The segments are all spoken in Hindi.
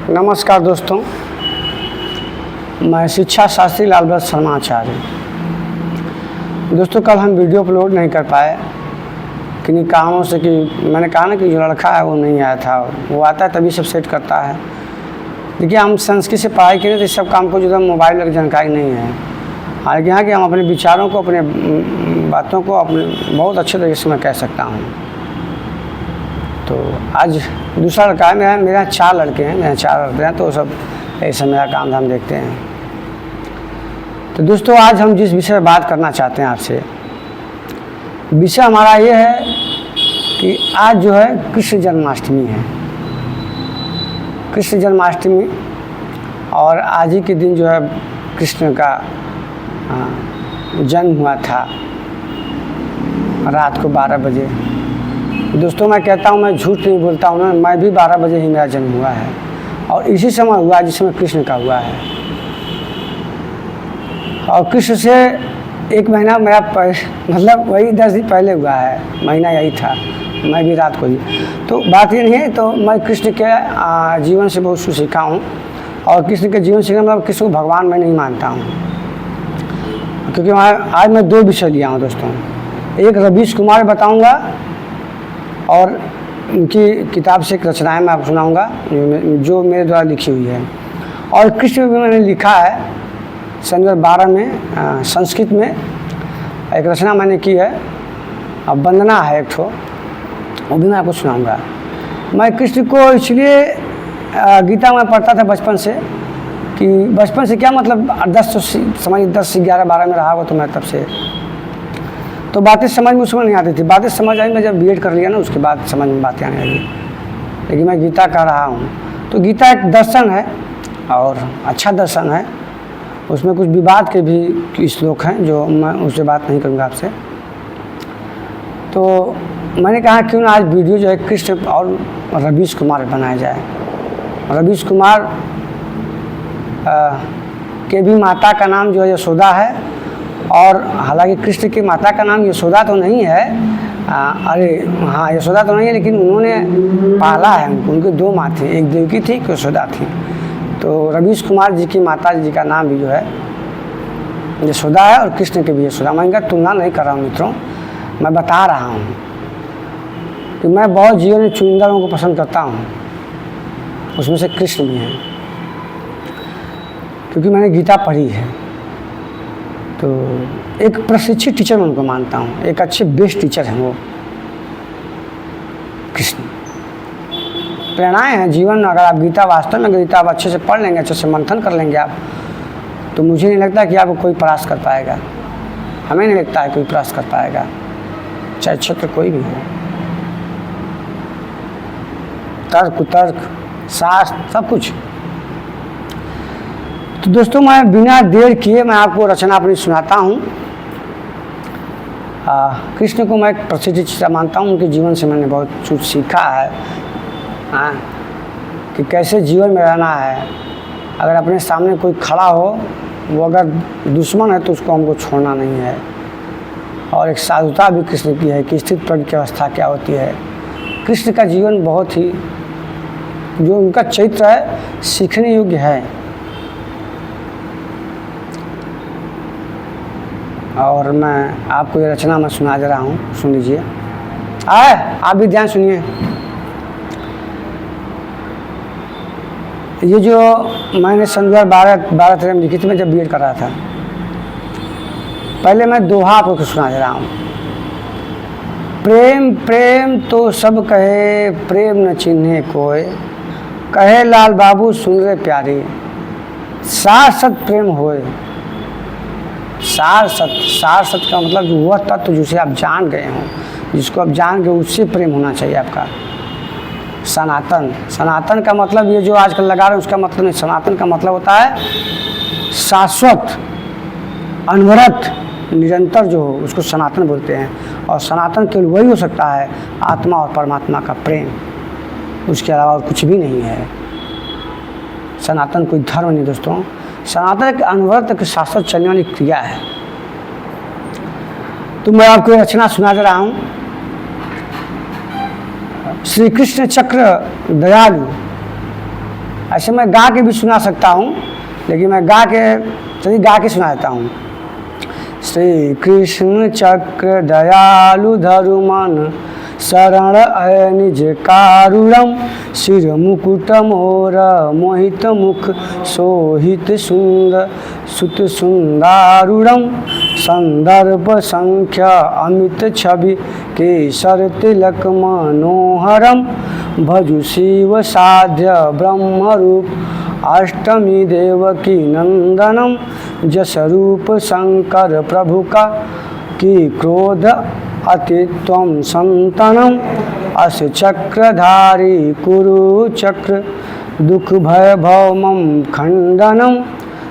नमस्कार दोस्तों, मैं शिक्षा शास्त्री लालभरत शर्मा आचार्य। दोस्तों, कल हम वीडियो अपलोड नहीं कर पाए किन्हीं कारणों से कि मैंने कहा ना कि जो लड़का है वो नहीं आया था। वो आता है तभी सब सेट करता है। देखिए, हम संस्कृत से पढ़ाई करें तो इस सब काम को जो है मोबाइल की जानकारी नहीं है। हालांकि यहाँ कि हम अपने विचारों को, अपने बातों को अपने बहुत अच्छे तरीके से मैं कह सकता हूँ। तो आज दूसरा लड़का है, मेरे यहाँ 4 लड़के हैं, मेरे 4 लड़के हैं, तो सब ऐसा मेरा काम धाम देखते हैं। तो दोस्तों, आज हम जिस विषय पर बात करना चाहते हैं आपसे, विषय हमारा ये है कि आज जो है कृष्ण जन्माष्टमी है। कृष्ण जन्माष्टमी, और आज ही के दिन जो है कृष्ण का जन्म हुआ था रात को 12 बजे। दोस्तों, मैं कहता हूँ, मैं झूठ नहीं बोलता हूँ ना, मैं भी 12 बजे ही मेरा जन्म हुआ है और इसी समय हुआ जिस समय कृष्ण का हुआ है। और कृष्ण से 1 महीना मेरा मतलब वही 10 दिन पहले हुआ है, महीना यही था, मैं भी रात को ही। तो बात ये नहीं है। तो मैं कृष्ण के जीवन से बहुत कुछ सीखा हूँ, और कृष्ण के जीवन से मतलब कृष्ण को भगवान मैं नहीं मानता हूँ, क्योंकि आज मैं 2 विषय लिया हूँ दोस्तों। एक रवीश कुमार बताऊँगा और उनकी किताब से एक रचनाएँ मैं आपको सुनाऊँगा जो मेरे द्वारा लिखी हुई है। और कृष्ण भी मैंने लिखा है सन 2012 में, संस्कृत में एक रचना मैंने की है, अब वंदना है एक ठो, वो भी मैं आपको सुनाऊँगा। मैं कृष्ण को इसलिए गीता में पढ़ता था बचपन से, कि बचपन से क्या मतलब 10 से 11 12 में रहा हो, तो मैं तब से तो बातें समझ में उसमें नहीं आती थी। बातें समझ आई मैं जब बीएड कर लिया ना, उसके बाद समझ में बातें आने लगी। लेकिन मैं गीता कह रहा हूँ, तो गीता एक दर्शन है और अच्छा दर्शन है। उसमें कुछ विवाद के भी श्लोक हैं जो मैं उससे बात नहीं करूँगा आपसे। तो मैंने कहा क्यों ना आज वीडियो जो है कृष्ण और रवीश कुमार बनाया जाए। रवीश कुमार के भी माता का नाम जो है यशोदा है, और हालांकि कृष्ण की माता का नाम यशोदा तो नहीं है, यशोदा तो नहीं है, लेकिन उन्होंने पाला है उनकी 2 माँ थी, एक देवकी थी, एक यशोदा थी। तो रवीश कुमार जी की माता जी का नाम भी जो है यशोदा है, और कृष्ण के भी यशोदा। मैं इनका तुलना नहीं कर रहा हूँ मित्रों, मैं बता रहा हूँ कि मैं बहुत जीवन में चुनिंदा लोगों को पसंद करता हूँ, उसमें से कृष्ण भी हैं, क्योंकि मैंने गीता पढ़ी है। तो एक प्रशिक्षित टीचर मैं उनको मानता हूँ, एक अच्छे बेस्ट टीचर हैं वो कृष्ण। प्रेरणाएँ हैं जीवन में। अगर आप गीता, वास्तव में गीता आप अच्छे से पढ़ लेंगे, अच्छे से मंथन कर लेंगे आप, तो मुझे नहीं लगता कि आपको कोई परास्त कर पाएगा। हमें नहीं लगता है कोई परास्त कर पाएगा, चाहे क्षेत्र कोई भी हो। तर्क कुतर्क शास्त्र सब कुछ। तो दोस्तों, मैं बिना देर किए मैं आपको रचना अपनी सुनाता हूँ। कृष्ण को मैं एक प्रसिद्ध टीचर मानता हूँ, उनके जीवन से मैंने बहुत कुछ सीखा है। कि कैसे जीवन में रहना है। अगर अपने सामने कोई खड़ा हो, वो अगर दुश्मन है तो उसको हमको छोड़ना नहीं है। और एक साधुता भी कृष्ण की है कि स्थित प्रज्ञ की अवस्था क्या होती है। कृष्ण का जीवन बहुत ही, जो उनका चरित्र है, सीखने योग्य है। और मैं आपको ये रचना मैं सुना दे रहा हूँ, सुन लीजिए। आप भी ध्यान सुनिए। ये जो मैंने सन 2012-13 में लिखी थी, मैं जब बीएड कर रहा था। पहले मैं दोहा आपको सुना दे रहा हूँ। प्रेम प्रेम तो सब कहे, प्रेम न चिन्हे कोय, कहे लाल बाबू सुन रे प्यारे, सार सत प्रेम होए। सार सत का मतलब जो वह तत्व जिसे आप जान गए हों, जिसको आप जान गए, उससे प्रेम होना चाहिए आपका। सनातन का मतलब ये जो आजकल लगा रहे हैं उसका मतलब नहीं। सनातन का मतलब होता है शाश्वत, अनवरत, निरंतर जो हो, उसको सनातन बोलते हैं। और सनातन केवल वही हो सकता है, आत्मा और परमात्मा का प्रेम, उसके अलावा और कुछ भी नहीं है। सनातन कोई धर्म नहीं दोस्तों, सनातन एक अनवरत, शाश्वत चलने वाली क्रिया है। तो मैं आपको रचना सुना दे रहा हूँ। श्री कृष्ण चक्र दयालु, ऐसे मैं गा के भी सुना सकता हूँ, लेकिन मैं चलिए गा के सुना देता हूँ। श्री कृष्ण चक्र दयालु धरु मन, शरण अय निज कारुणम, सिर मुकुट मोर मोहित मुख, शोहित सुंदर सुत सुंदारुणम, संदर्भ संख्य अमित छवि, केसर तिलक मनोहरम, भजु शिव साध्य ब्रह्म रूप, अष्टमी देवकी नंदनम, जस रूप शंकर प्रभु का, की क्रोध अतित्वम संतनम, अस चक्रधारी कुरु चक्र, दुख भय भवमम खंडनम,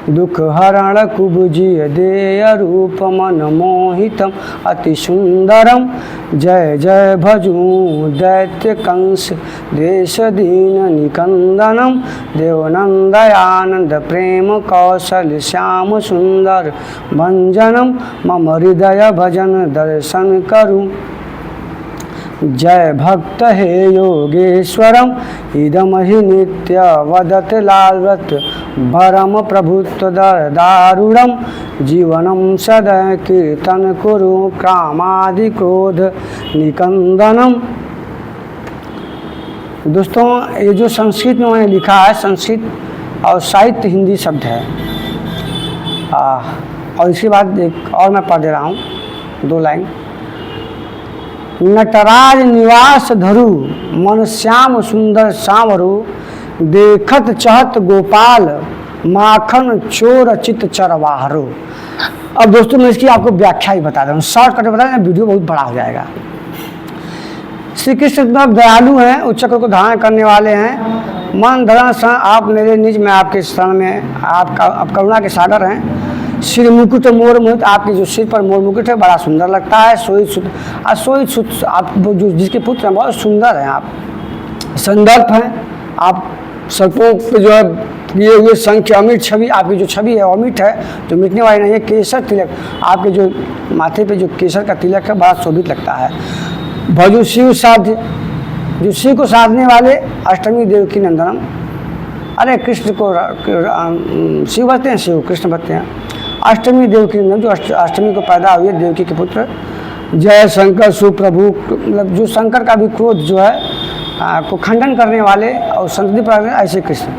दुख हरण कुबुजिय देय रूप मन मोहितम अति सुंदरम, जय जय भजू दैत्य कंस देश दीन निकंदनम, देवनंदयानंद प्रेम कौशल श्याम सुंदर भंजनम, मम हृदय भजन दर्शन करूं, जय भक्त हे योगेश्वरम, इदम हि नित्य वदत लालव्रत भरम प्रभुत्व दारुणम, जीवनम सदा कीर्तन कुरु कामादि क्रोध निकंदनम। दोस्तों, ये जो संस्कृत में मैंने लिखा है, संस्कृत और साहित्य हिंदी शब्द है। और इसके बाद एक और मैं पढ़ दे रहा हूँ 2 लाइन। नटराज निवास धरु, मन श्याम सुंदर सांवरु, देखत चहत गोपाल, माखन चोर चित चरवाहरो। अब दोस्तों मैं इसकी आपको व्याख्या ही बता दूँ, शॉर्ट कट बता दें, वीडियो बहुत बड़ा हो जाएगा। श्री कृष्ण दयालु हैं, उच्च चक्र को धारण करने वाले हैं। मन धरण शरण आप मेरे निज, मैं आपके शरण में, आप करुणा के सागर हैं। सिर मुकुट मोर मुकुट, आपके जो सिर पर मोर मुकुट है बड़ा सुंदर लगता है। सोई सुत आप जो जिसके पुत्र हैं बहुत सुंदर हैं। आप संदर्भ हैं, आप सर्पों पे जो है किए हुए संख्य अमिट छवि, आपकी जो छवि है अमिट है, जो मिटने वाली नहीं है। केसर तिलक, आपके जो माथे पे जो केसर का तिलक है बड़ा शोभित लगता है। भजु शिव साध्य, जो शिव को साधने वाले। अष्टमी देव की नंदनम, अरे कृष्ण को शिव भजते हैं, शिव कृष्ण भजते हैं। अष्टमी देव की नंदन, जो अष्टमी को पैदा हुए देवकी के पुत्र। जय शंकर सुप्रभु, मतलब जो शंकर का भी क्रोध जो है को खंडन करने वाले और संतति पर ऐसे कृष्ण।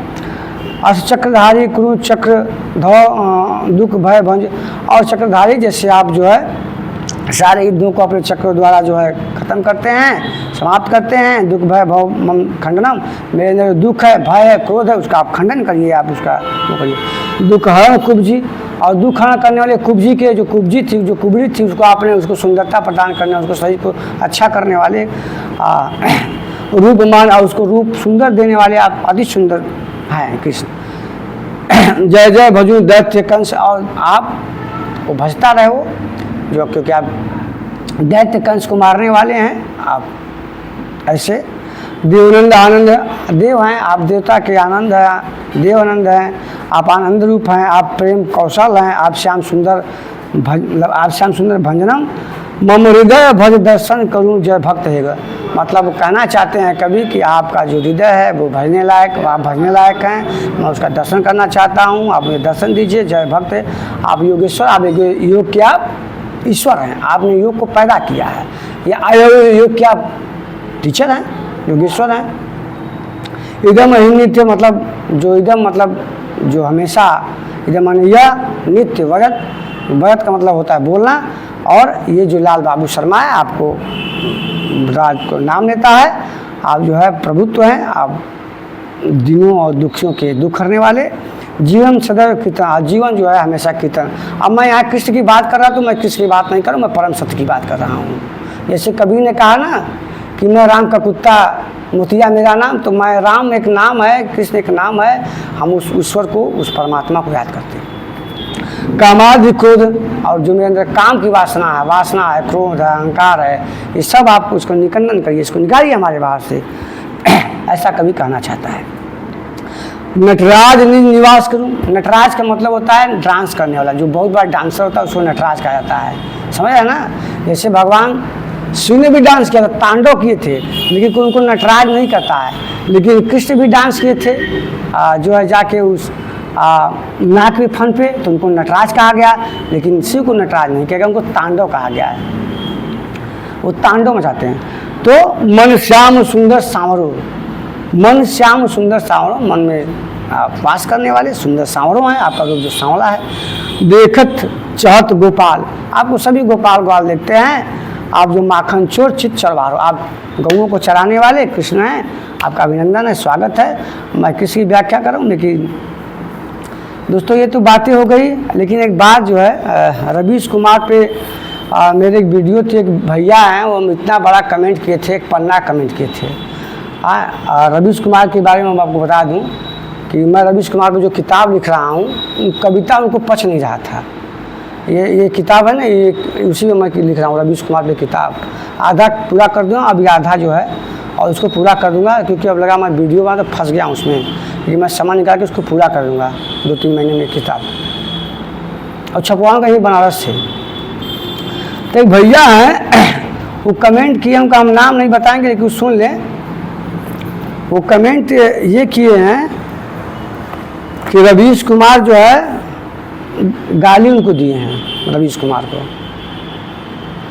अस चक्रधारी कुरु चक्र धौ दुख भय भंज, और चक्रधारी जैसे आप जो है सारे युद्धों को अपने चक्र द्वारा जो है खत्म करते हैं, समाप्त करते हैं। दुख भय भव खंडनम, मेरे अंदर दुख है, भय है, क्रोध है, उसका आप खंडन करिए, आप उसका वो करिए। दुख हरण कुब्जी, और दुख हरण करने वाले कुब्जी के जो कुब्जी थी, जो कुबरी थी, उसको आपने उसको सुंदरता प्रदान करने, उसको शरीर को अच्छा करने वाले। रूपमान, और उसको रूप सुंदर देने वाले आप अति सुंदर हैं कृष्ण। जय जय भजू दैत्य कंस, और आप वो भजता रहो जो, क्योंकि आप दैत्य कंस को मारने वाले हैं। आप ऐसे देवानंद आनंद देव हैं, आप देवता के आनंद हैं, देव आनंद हैं। आप आनंद रूप हैं, आप प्रेम कौशल हैं, आप श्याम सुंदर आप श्याम सुंदर भंजनम। मम हृदय भज दर्शन करूं जय भक्त है। मतलब वो कहना चाहते हैं कभी कि आपका जो हृदय है वो भजने लायक, आप भजने लायक हैं, मैं उसका दर्शन करना चाहता हूँ, आप मुझे दर्शन दीजिए। जय भक्त है, आप योगेश्वर, आप योग के आप ईश्वर हैं, आपने योग को पैदा किया है। ये योग के आप टीचर हैं, योगेश्वर हैं। इदम ही नित्य, मतलब जो इदम मतलब जो हमेशा, इदम माने यह, नित्य वगत, वगत का मतलब होता है बोलना। और ये जो लाल बाबू शर्मा है, आपको राज को नाम लेता है, आप जो है प्रभुत्व हैं, आप दिनों और दुखियों के दुख करने वाले। जीवन सदैव कीर्तन, जीवन जो है हमेशा कीर्तन। अब मैं यहाँ कृष्ण की बात कर रहा तो मैं कृष्ण की बात नहीं करूँ, मैं परम सत्य की बात कर रहा हूँ। जैसे कबीर ने कहा ना कि मैं राम का कुत्ता मोतिया मेरा नाम, तो मैं राम एक नाम है, कृष्ण एक नाम है। हम उस ईश्वर को, उस परमात्मा को याद करते हैं। कामादि क्रोध, और जो मेरे अंदर काम की वासना है, क्रोध है, अहंकार है, ये सब आप उसको निकंदन करिए, इसको निकालिए हमारे बाहर से। ऐसा कभी कहना चाहता है। नटराज निवास करूं, नटराज का मतलब होता है डांस करने वाला, जो बहुत बड़ा डांसर होता है उसको नटराज कहा जाता है। समझ है ना। जैसे भगवान शिव ने भी डांस किया था, तांडव किए थे, लेकिन कोई उनको नटराज नहीं कहता है। लेकिन कृष्ण भी डांस किए थे, जो है जाके उस नाक के फन पे, तो उनको नटराज कहा गया, लेकिन शिव को नटराज नहीं कहा गया, उनको तांडव कहा गया है। वो तांडव मचाते हैं। तो मन श्याम सुंदर सांवरो, मन श्याम सुंदर सांवरो, मन में वास करने वाले सुंदर सांवरो हैं, आपका रूप जो सांवला है। देखत चाहत गोपाल, आपको सभी गोपाल ग्वाल देखते हैं। आप जो माखन चोर चित चरवारो, आप गौओं को चराने वाले कृष्ण हैं, आपका अभिनंदन है, स्वागत है। मैं किसी की व्याख्या करूँ, लेकिन दोस्तों ये तो बातें हो गई। लेकिन एक बात जो है, रवीश कुमार पे मेरे एक वीडियो थी, एक भैया हैं, वो इतना बड़ा कमेंट किए थे, एक पन्ना कमेंट किए थे। रवीश कुमार के बारे में मैं आपको बता दूं कि मैं रवीश कुमार पर जो किताब लिख रहा हूँ, कविता उनको पच नहीं रहा था। ये किताब है ना, ये उसी में मैं लिख रहा हूँ, रवीश कुमार पे किताब। आधा पूरा कर दूँगा, अभी आधा जो है और उसको पूरा कर दूँगा, क्योंकि अब लगा मैं वीडियो में तो फंस गया उसमें, लेकिन मैं समय निकाल के उसको पूरा कर दूँगा 2-3 महीने में किताब, और छपवाऊँगा ये बनारस से। तो एक भैया हैं, वो कमेंट किए, उनका हम नाम नहीं बताएंगे, लेकिन सुन लें। वो कमेंट ये किए हैं कि रवीश कुमार जो है, गाली उनको दिए हैं रवीश कुमार को।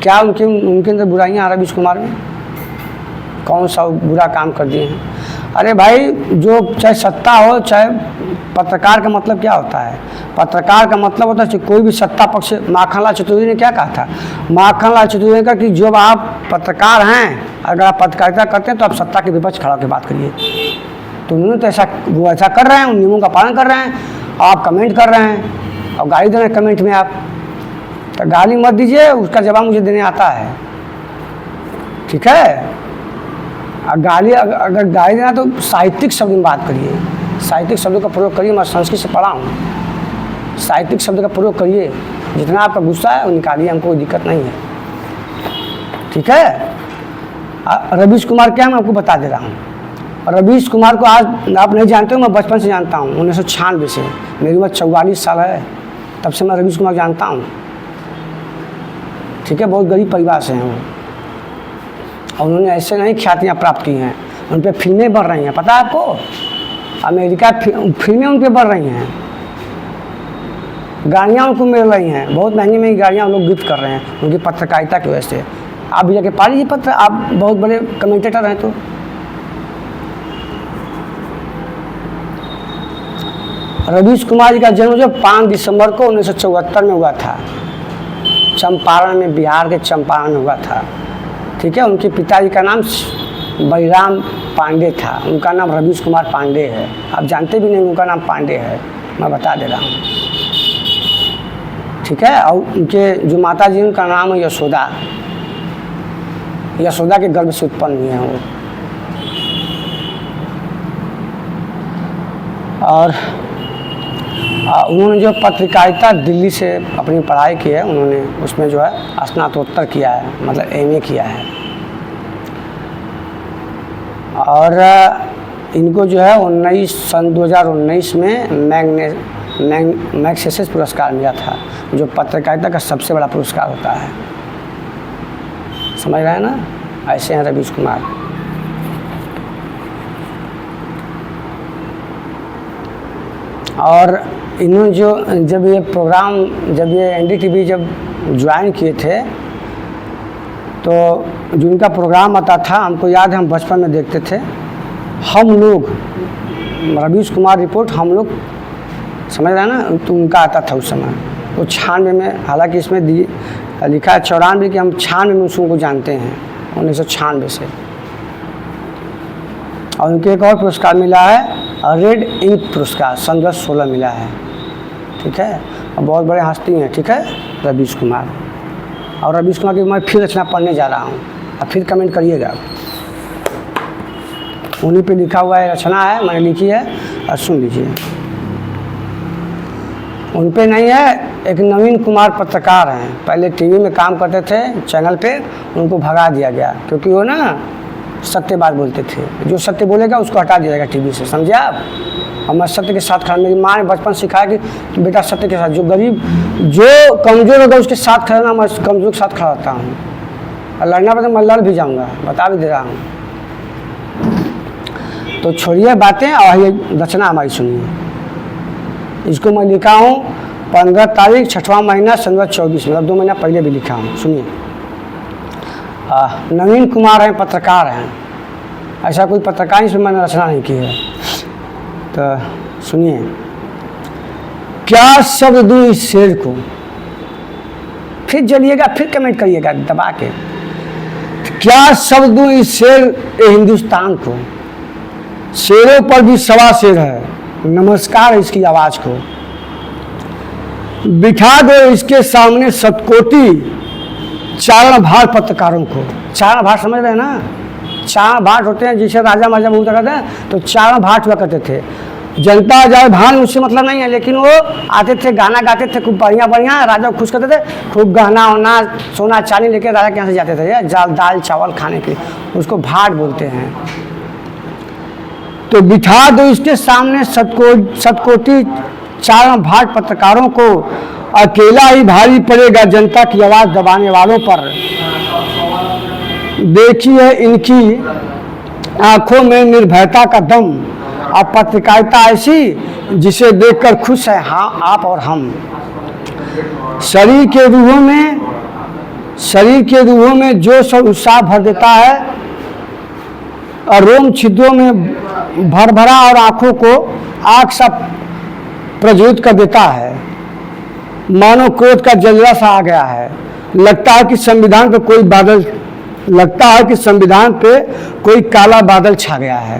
क्या उनके अंदर बुराइयां रवीश कुमार में, कौन सा बुरा काम कर दिए हैं? अरे भाई, जो चाहे सत्ता हो, चाहे पत्रकार का मतलब क्या होता है? पत्रकार का मतलब होता है कोई भी सत्ता पक्ष। माखनलाल चतुर्वेदी ने क्या कहा था? माखनलाल चतुर्वेदी का कि जब आप पत्रकार हैं, अगर आप पत्रकारिता करते हैं तो आप सत्ता के विपक्ष खड़ा होकर बात करिए। तो उन्होंने तो वो ऐसा कर रहे हैं, उन नियमों का पालन कर रहे हैं, आप कमेंट कर रहे हैं और गाली दे रहे हैं कमेंट में। आप तो गाली मत दीजिए, उसका जवाब मुझे देने आता है, ठीक है? गाली अगर गाली देना तो साहित्यिक शब्द में बात करिए, साहित्यिक शब्दों का प्रयोग करिए। मैं संस्कृत से पढ़ा हूँ, साहित्यिक शब्द का प्रयोग करिए। जितना आपका गुस्सा है वो निकालिए, हमको कोई दिक्कत नहीं है, ठीक है? रवीश कुमार क्या, मैं आपको बता दे रहा हूँ। रवीश कुमार को आज आप नहीं जानते हो, मैं बचपन से जानता हूँ, 1996 से। मेरी उम्र 44 साल है, तब से मैं रवीश कुमार जानता हूँ, ठीक है? बहुत गरीब परिवार से हैं वो, और उन्होंने ऐसे नहीं ख्यातियाँ प्राप्त की हैं। उन पर फिल्में बन रही हैं, पता है आपको? अमेरिका फिल्में उन पर बन रही हैं, गाड़ियाँ उनको मिल रही हैं, बहुत महंगी महंगी गाड़ियाँ हम लोग गिफ्ट कर रहे हैं उनकी पत्रकारिता की वजह से। आप भी जाके पढ़ लीजिए पत्र, आप बहुत बड़े कमेंटेटर हैं। तो रवीश कुमार जी का जन्म जो 5 दिसंबर को 1974 में हुआ था, चंपारण में, बिहार के चंपारण में हुआ था, ठीक है? उनके पिताजी का नाम बलिराम पांडे था, उनका नाम रवीश कुमार पांडे है। आप जानते भी नहीं उनका नाम पांडे है, मैं बता दे रहा हूँ, ठीक है? और उनके जो माता जी, उनका नाम है यशोदा, यशोदा के गर्भ से उत्पन्न हुए हैं वो। और उन्होंने जो पत्रकारिता दिल्ली से अपनी पढ़ाई की है, उन्होंने उसमें जो है स्नातकोत्तर किया है, मतलब MA किया है। और इनको जो है सन 2019 में मैग्सेसे पुरस्कार मिला था, जो पत्रकारिता का सबसे बड़ा पुरस्कार होता है, समझ रहे हैं ना? ऐसे हैं रवीश कुमार। और इन्होंने जब ये प्रोग्राम, जब ये NDTV जब ज्वाइन किए थे, तो जो इनका प्रोग्राम आता था, हमको याद है, हम बचपन में देखते थे। हम लोग, रवीश कुमार रिपोर्ट, हम लोग, समझ रहे हैं ना? तो उनका आता था उस समय, वो 96 में, हालांकि इसमें लिखा है 94 कि हम 96 में उसको जानते हैं, 1996 से। और उनके एक और पुरस्कार मिला है, रेड इंक पुरस्कार, सन 2016 मिला है, ठीक है? और बहुत बड़े हस्ती हैं, ठीक है? रवीश कुमार। और रवीश कुमार की मैं फिर रचना पढ़ने जा रहा हूँ, अब फिर कमेंट करिएगा। उन्हीं पे लिखा हुआ है, रचना है, मैंने लिखी है, और सुन लीजिए। उन पे नहीं है, एक नवीन कुमार पत्रकार हैं, पहले TV में काम करते थे चैनल पे, उनको भगा दिया गया क्योंकि वो ना सत्य बात बोलते थे। जो सत्य बोलेगा उसको हटा दिया जाएगा TV से, समझे आप? और मैं सत्य के साथ खड़ा, मेरी माँ ने बचपन सिखाया कि बेटा सत्य के साथ, जो गरीब, जो कमज़ोर होगा उसके साथ खड़ा ना, मैं कमज़ोर के साथ खड़ा होता हूँ, और लड़ना पड़े मैं लड़ भी जाऊँगा, बता भी दे रहा हूँ। तो छोड़िए बातें और ये रचना हमारी सुनिए। इसको मैं लिखा हूँ 15 तारीख 6वां महीना 1924, मतलब 2 महीना पहले भी लिखा हूँ। सुनिए, नवीन कुमार हैं, पत्रकार हैं, ऐसा कोई पत्रकार इसमें मैंने रचना नहीं की है। तो सुनिए, क्या शब्द दूँ इस शेर को, फिर जलिएगा, फिर कमेंट करिएगा दबा के। क्या शब्द दूँ इस शेर ए हिंदुस्तान को, शेरों पर भी सवा शेर है, नमस्कार है इसकी आवाज़ को। बिठा दो इसके सामने शतकोटि चारण भाट पत्रकारों को। चारण भाट समझ रहे हैं ना, चारण भाट होते हैं जिसे राजा महाराजा बोलते करते हैं, तो चारण भाट हुआ करते थे। जनता जाए भान उससे मतलब नहीं है, लेकिन वो आते थे, गाना गाते थे खूब बढ़िया बढ़िया, राजा को खुश करते थे, खूब गहना होना सोना चांदी लेके राजा के यहाँ से जाते थे दाल चावल खाने के, उसको भाट बोलते हैं। तो बिठा दो इसके सामने शतकोटि चारण भाट पत्रकारों को, अकेला ही भारी पड़ेगा जनता की आवाज़ दबाने वालों पर। देखिए इनकी आंखों में निर्भयता का दम, और पत्रकारिता ऐसी जिसे देखकर खुश है हाँ आप और हम। शरीर के रूहों में जोश और उत्साह भर देता है, और रोम छिद्रों में भरा और आंखों को आग सा प्रज्वलित कर देता है। मानो क्रोध का जलवा सा आ गया है। लगता है कि संविधान पे कोई काला बादल छा गया है।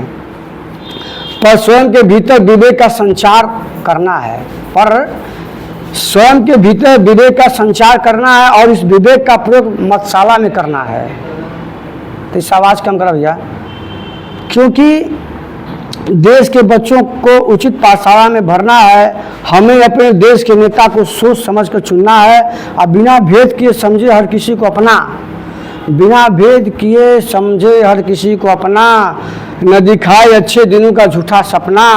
पर स्वयं के भीतर विवेक का संचार करना है, और इस विवेक का प्रयोग मतशाला में करना है। तो इस आवाज़ कम करो भैया, क्योंकि देश के बच्चों को उचित पाठशाला में भरना है। हमें अपने देश के नेता को सोच समझ कर चुनना है, और बिना भेद किए समझे हर किसी को अपना, न दिखाए अच्छे दिनों का झूठा सपना।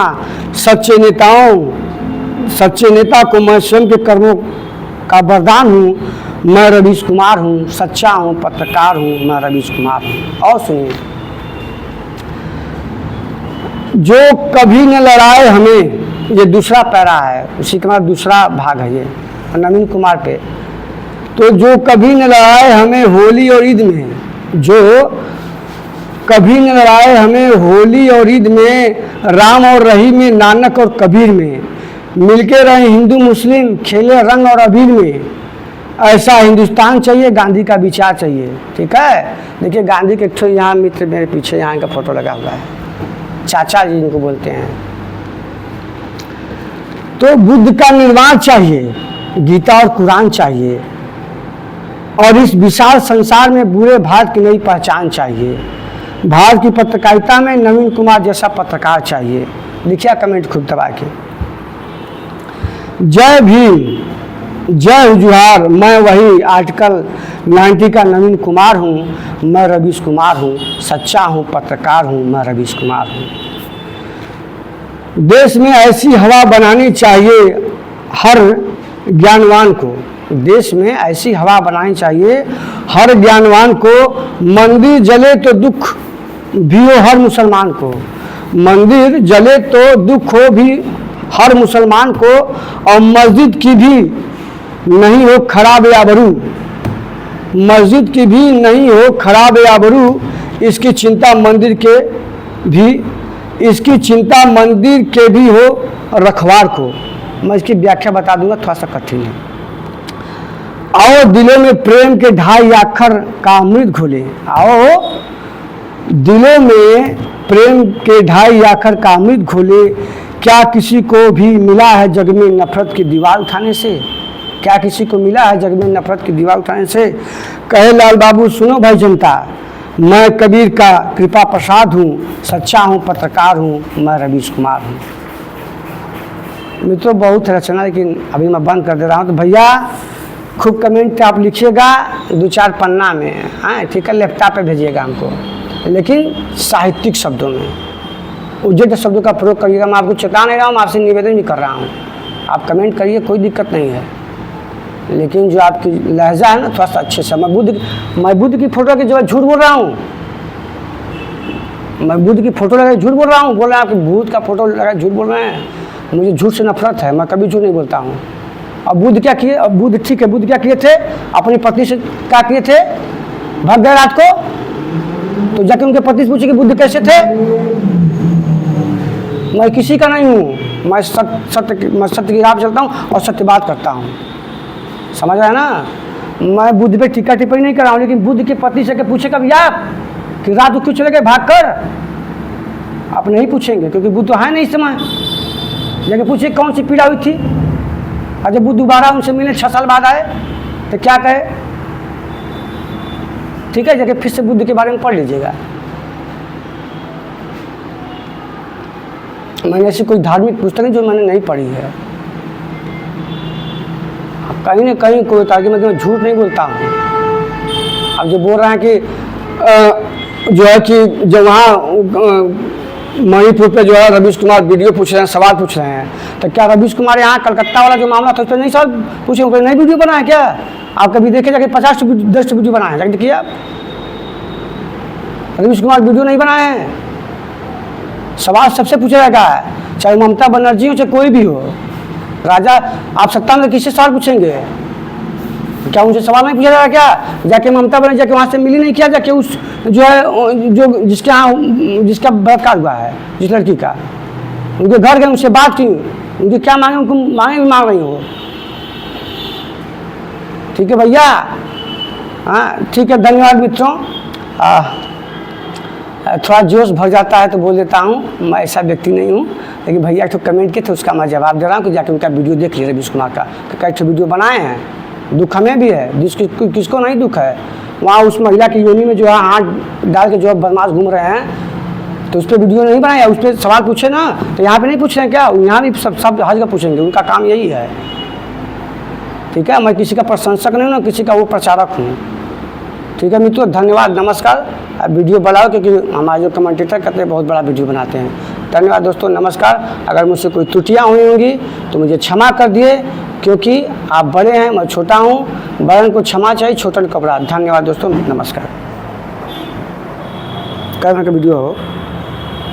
सच्चे नेता को मैं स्वयं के कर्मों का वरदान हूँ। मैं रवीश कुमार हूँ, सच्चा हूँ, पत्रकार हूँ, मैं रवीश कुमार हूँ। और सुनिए, जो कभी न लड़ाए हमें, ये दूसरा पैरा है, उसी का दूसरा भाग है ये नवीन कुमार पे। तो जो कभी न लड़ाए हमें होली और ईद में, राम और रहीम में, नानक और कबीर में, मिलके रहे हिंदू मुस्लिम, खेले रंग और अबीर में। ऐसा हिंदुस्तान चाहिए, गांधी का विचार चाहिए। ठीक है, देखिए गांधी के एक यहाँ मित्र मेरे पीछे यहाँ का फोटो लगा हुआ है, चाचा जी इनको बोलते हैं। तो बुद्ध का निर्वाण चाहिए, गीता और कुरान चाहिए, और इस विशाल संसार में पूरे भारत की नई पहचान चाहिए। भारत की पत्रकारिता में नवीन कुमार जैसा पत्रकार चाहिए। लिखिए कमेंट खूब दबा के। जय भीम, जय जोहार। मैं वही आर्टिकल 90 का नवीन कुमार हूँ, मैं रवीश कुमार हूँ, सच्चा हूँ, पत्रकार हूँ, मैं रवीश कुमार हूँ। देश में ऐसी हवा बनानी चाहिए हर ज्ञानवान को, हर ज्ञानवान को। मंदिर जले तो दुख भी हो हर मुसलमान को, हर मुसलमान को। और मस्जिद की भी नहीं हो खराब आबरू, इसकी चिंता मंदिर के भी हो रखवार को। मैं इसकी व्याख्या बता दूंगा, थोड़ा सा कठिन है। आओ दिलों में प्रेम के 2.5 अक्षर का अमृत घोले, क्या किसी को भी मिला है जग में नफरत की दीवार उठाने से? कहे लाल बाबू सुनो भाई जनता, मैं कबीर का कृपा प्रसाद हूँ, सच्चा हूँ, पत्रकार हूँ, मैं रवीश कुमार हूँ। मित्रों बहुत रचना, लेकिन अभी मैं बंद कर दे रहा हूँ। तो भैया खूब कमेंट आप लिखिएगा 2-4 पन्ना में, हाँ ठीक है, लैपटॉप पे भेजिएगा हमको, लेकिन साहित्यिक शब्दों में, उज्जत शब्दों का प्रयोग करिएगा। मैं आपको चेता नहीं रहा हूँ, आपसे निवेदन भी कर रहा हूँ, आप कमेंट करिए, कोई दिक्कत नहीं है। लेकिन जो आपकी लहजा है ना, थोड़ा सा अच्छे से। मैं बुद्ध की फोटो की जो झूठ बोल रहा हूँ, मैं बुद्ध की फ़ोटो लगा झूठ बोल रहा हूँ? बोल रहे हैं आपके भूत का फ़ोटो लगा झूठ बोल रहे हैं। मुझे झूठ से नफरत है, मैं कभी झूठ नहीं बोलता हूँ। अब बुद्ध क्या किए? अब बुद्ध ठीक है, बुद्ध क्या किए थे? अपनी पत्नी से क्या किए थे? भाग गए रात को, तो जाके उनके पति से पूछे कि बुद्ध कैसे थे? मैं किसी का नहीं हूँ, मैं सत्य की राह पे चलता हूँ और सत्य बात करता हूँ, समझ रहे हैं ना? मैं बुद्ध पे टीका टिप्पणी नहीं कर रहा हूँ, लेकिन बुद्ध की पत्नी से पूछे कभी आप कि रात को क्यों चले गए भाग कर? आप नहीं पूछेंगे, क्योंकि बुद्ध तो है नहीं इस समय। जाके पूछे कौन सी पीड़ा हुई थी, और जब बुद्ध दोबारा उनसे मिले 6 साल बाद आए तो क्या कहे? ठीक है, जाके फिर से बुद्ध के बारे में पढ़ लीजिएगा। मैंने ऐसी कोई धार्मिक पुस्तक है जो मैंने नहीं पढ़ी है। कहीं ना कहीं कोई ताकि मैं झूठ नहीं बोलता हूँ। अब जो बोल रहे हैं कि जो है कि जब वहाँ मणिपुर पे जो है रवीश कुमार वीडियो पूछ रहे हैं, सवाल पूछ रहे हैं, तो क्या रवीश कुमार यहाँ कलकत्ता वाला जो मामला था उस पर नहीं सवाल पूछे? उस पर नई वीडियो बनाए क्या? आप कभी देखे जाके 50-10 वीडियो बनाए जाके देखिए आप। रवीश कुमार वीडियो नहीं बनाए हैं। सवाल सबसे पूछा जाएगा, चाहे ममता बनर्जी हो चाहे कोई भी हो। राजा आप सत्ता में किससे सवाल पूछेंगे? क्या उनसे सवाल नहीं पूछा जाएगा क्या? जाके ममता बनर्जी जाके वहाँ से मिली नहीं किया? जाके उस जो है जो जिसके यहाँ जिसका बलात्कार हुआ है, जिस लड़की का, उनके घर गए, उनसे बात की, उनके क्या मांगे, उनको मांगे भी मांग रही हो। ठीक है भैया, हाँ ठीक है, धन्यवाद मित्रों। थोड़ा जोश भर जाता है तो बोल देता हूँ, मैं ऐसा व्यक्ति नहीं हूँ। लेकिन भैया एक तो कमेंट किए थे, उसका मैं जवाब दे रहा हूँ कि जाके उनका वीडियो देख लीजिए। रवीश कुमार का कई ठो वीडियो बनाए हैं, दुख हमें भी है, किसको नहीं दुख है। वहाँ उस महिला की योनि में जो है हाथ डाल के जो बदमाश घूम रहे हैं, तो उस पर वीडियो नहीं बनाया, उस पर सवाल पूछे ना। तो यहाँ पे नहीं पूछ रहे हैं क्या? यहाँ भी सब हज का पूछेंगे, उनका काम यही है। ठीक है, मैं किसी का प्रशंसक नहीं हूँ ना किसी का वो प्रचारक हूँ। ठीक है मित्रों, धन्यवाद, नमस्कार। अब वीडियो बनाओ, क्योंकि हमारे जो कमेंटेटर कहते हैं बहुत बड़ा वीडियो बनाते हैं। धन्यवाद दोस्तों, नमस्कार। अगर मुझसे कोई त्रुटियाँ हुई होंगी तो मुझे क्षमा कर दिए, क्योंकि आप बड़े हैं, मैं छोटा हूँ। बड़न को क्षमा चाहिए, छोटन को अपराध। धन्यवाद दोस्तों, नमस्कार। कल का वीडियो हो।